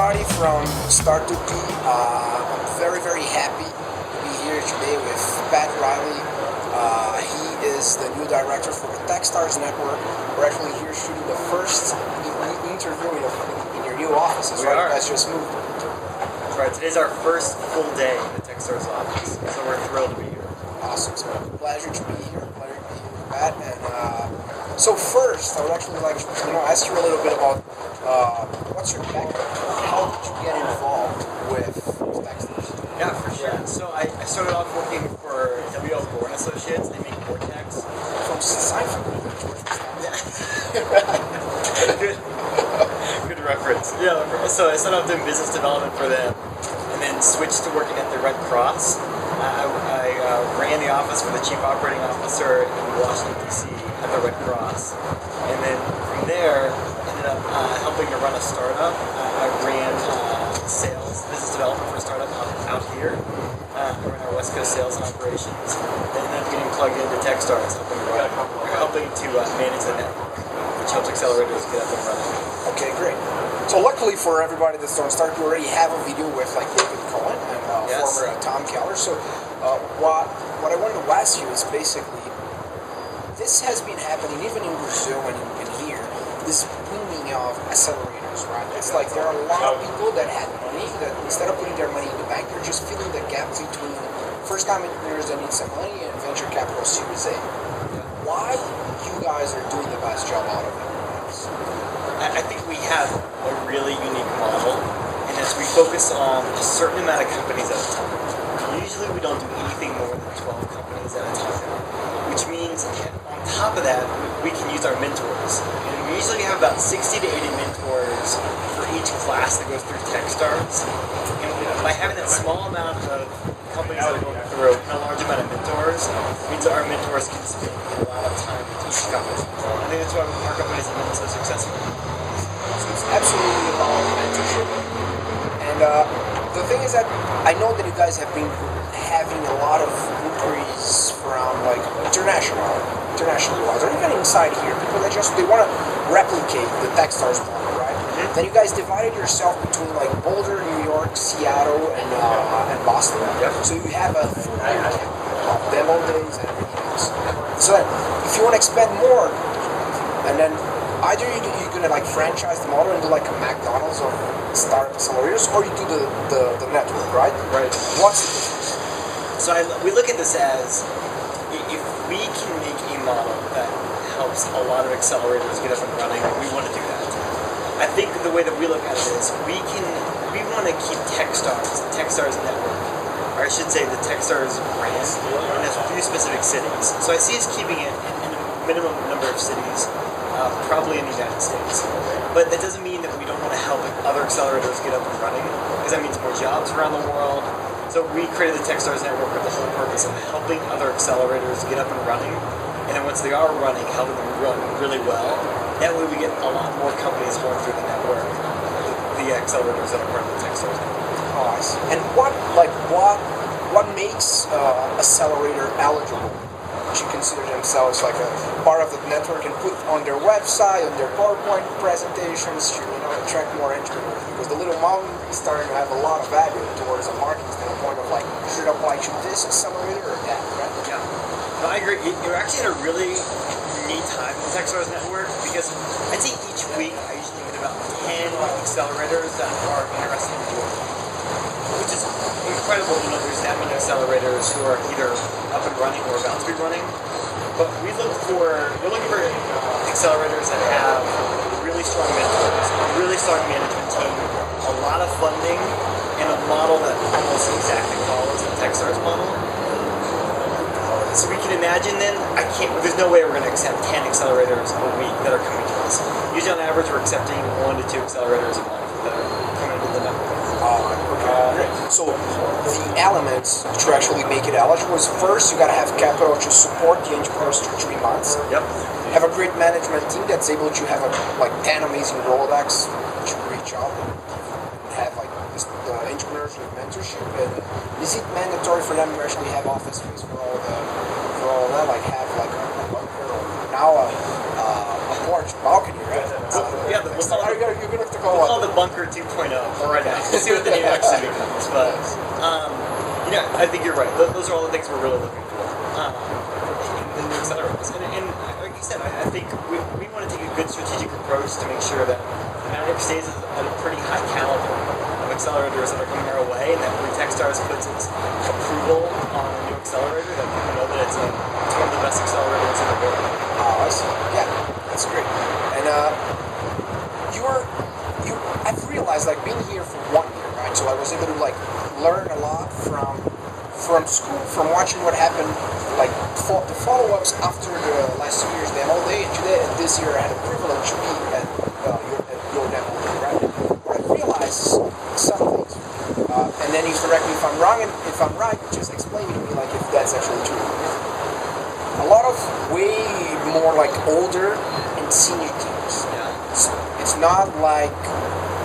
everybody from start to P. I'm very, very happy to be here today with Pat Riley. He is the new director for the Techstars network. We're actually here shooting the first interview in your new offices, right? You guys just moved. That's right. Today's our first full day in the Techstars office, so we're thrilled to be here. Awesome. So pleasure to be here. Pat. And so first, I would actually like to ask you a little bit about what's your background? How did you get involved with Techstars? Yeah, for sure. So I started off working for W.L. Gore & Associates. They make Vortex. From Seinfeld. Good reference. Yeah, so I started off doing business development for them and then switched to working at the Red Cross. I ran the office for the chief operating officer in Washington, D.C. at the Red Cross. And then from there, ended up helping to run a startup. I ran sales, business development for a startup out here. I ran our West Coast sales and operations. And then getting plugged into Techstars, helping to manage the network, which helps accelerators get up and running. Okay, great. So luckily for everybody that's on start, we already have a video with like David Cohen and former Tom Keller. So what I wanted to ask you is basically, this has been happening even in Brazil and here, this booming of accelerators, right? It's like there are a lot of people that had money that instead of putting their money in the bank, they're just filling the gap between first-time entrepreneurs that need some money and venture capital Series A. Why you guys are doing the best job out of it? I think we have a really unique model, and as we focus on a certain amount of companies at a time. Usually we don't do anything more than 12 companies at a time, which means on top of that, we can use our mentors. And we usually have about 60 to 80 mentors for each class that goes through Techstars. And by having that small amount of companies that are going through and a large amount of mentors, means that our mentors can spend a lot of time with each company. I think that's why our companies have been so successful. So it's absolutely about mentorship. And the thing is that I know that you guys have been having a lot of inquiries from like internationally wise, or even inside here, people that they want to replicate the Techstars model, right? Mm-hmm. Then you guys divided yourself between like Boulder, New York, Seattle, and Boston. Yep. So you have a full demo days and everything else. So then, if you want to expand more, and then either you're gonna like franchise the model and do like a McDonald's or startup accelerators, or you do the network, right? Right. What's the difference? So we look at this as if we can make a model that helps a lot of accelerators get up and running, we want to do that. I think the way that we look at it is we want to keep Techstars, the Techstars network, or I should say the Techstars brand, in a few specific cities. So I see us keeping it in a minimum number of cities. Probably in the United States. But that doesn't mean that we don't want to help other accelerators get up and running, because that means more jobs around the world. So we created the Techstars network with the whole purpose of helping other accelerators get up and running, and then once they are running, helping them run really well. That way we get a lot more companies going through the network, the accelerators that are part of the Techstars network. Oh, I see. And what makes accelerator eligible to consider themselves like a part of the network and put on their website, on their PowerPoint presentations to attract more entrepreneurs? Because the little mountain is starting to have a lot of value towards a marketing standpoint of like, should I apply to this accelerator or that, right? Yeah. No, I agree. You're actually at a really neat time in the Techstars network, because I'd say each week I usually get about 10 accelerators that are interested in doing it, which is incredible to know there's that many accelerators who are either up and running or about to be running. But we're looking for accelerators that have really strong mentors, a really strong management team, a lot of funding, and a model that almost exactly follows the Techstars model. So we can imagine then, there's no way we're going to accept 10 accelerators a week that are coming to us. Usually on average we're accepting 1 to 2 accelerators a month that are coming to the network. So the elements to actually make it eligible is first you gotta have capital to support the entrepreneurs for 3 months. Yep. Have a great management team that's able to have like 10 amazing Rolodex to reach out and have like the entrepreneurs with mentorship. And is it mandatory for them to actually have office space for all that? Like have like a bunker or now a porch balcony, right? Yeah, you're gonna we'll call the bunker 2.0 for right now. We'll see what the new actually becomes. But, I think you're right. Those are all the things we're really looking for in the new accelerators. And like you said, I think we want to take a good strategic approach to make sure that the network stays at a pretty high caliber of accelerators that are coming our way, and that when Techstars puts its approval on a new accelerator, that people know that it's one of the best accelerators in the world. Oh, I see. Yeah, that's great. And I've realized, like, being here for 1 year, right? So I was able to learn a lot from school, from watching what happened, like the follow-ups after the last 2 years, demo day, and today, and this year I had a privilege to be at your demo day, right? But I realized some things, and then you correct me if I'm wrong, and if I'm right, just explain to me if that's actually true. A lot of way more older and senior teams. Yeah. It's not like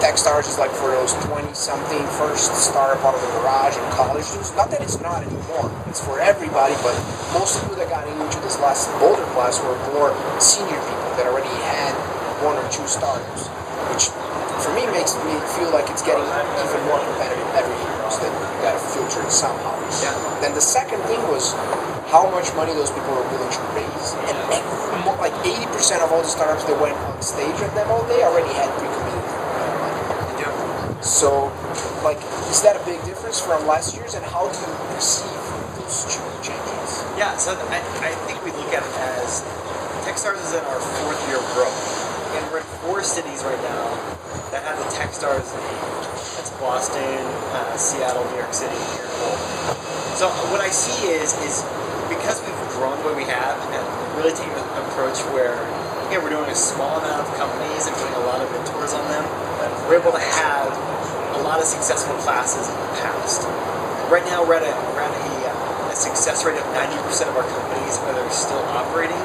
Techstars is for those 20-something first startup out of the garage and college students. Not that it's not anymore. It's for everybody, but most people that got into this last Boulder class were more senior people that already had 1 or 2 startups, which for me makes me feel like it's getting even more competitive every year. So that you got to filter it somehow. Yeah. Then the second thing was how much money those people were willing to raise. And 80% of all the startups that went on stage at demo, they already had pre-committed money. Yeah. So, is that a big difference from last year's, and how do you perceive those two changes? Yeah, so I think we look at it as Techstars is in our 4th year of growth. And we're in 4 cities right now that have the Techstars name. That's Boston, Seattle, New York City, and here in Boulder. So what I see is because we've grown the way we have and really taken an approach where we're doing a small amount of companies and putting a lot of mentors on them, we're able to have a lot of successful classes in the past. Right now we're at a success rate of 90% of our companies whether they're still operating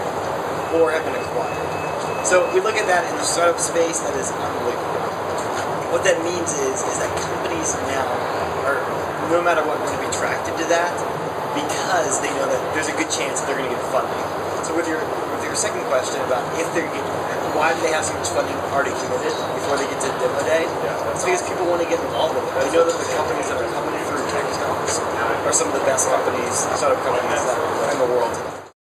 or have been acquired. So we look at that in the startup space, that is unbelievable. What that means is that companies now are, no matter what, going to be attracted to that because they know that there's a good chance that they're going to get funding. So with your second question about why do they have so much funding already committed before they get to demo day, it's because people want to get involved with it. They know that the companies that are coming through Techstars are some of the best companies, startup companies that are in the world today.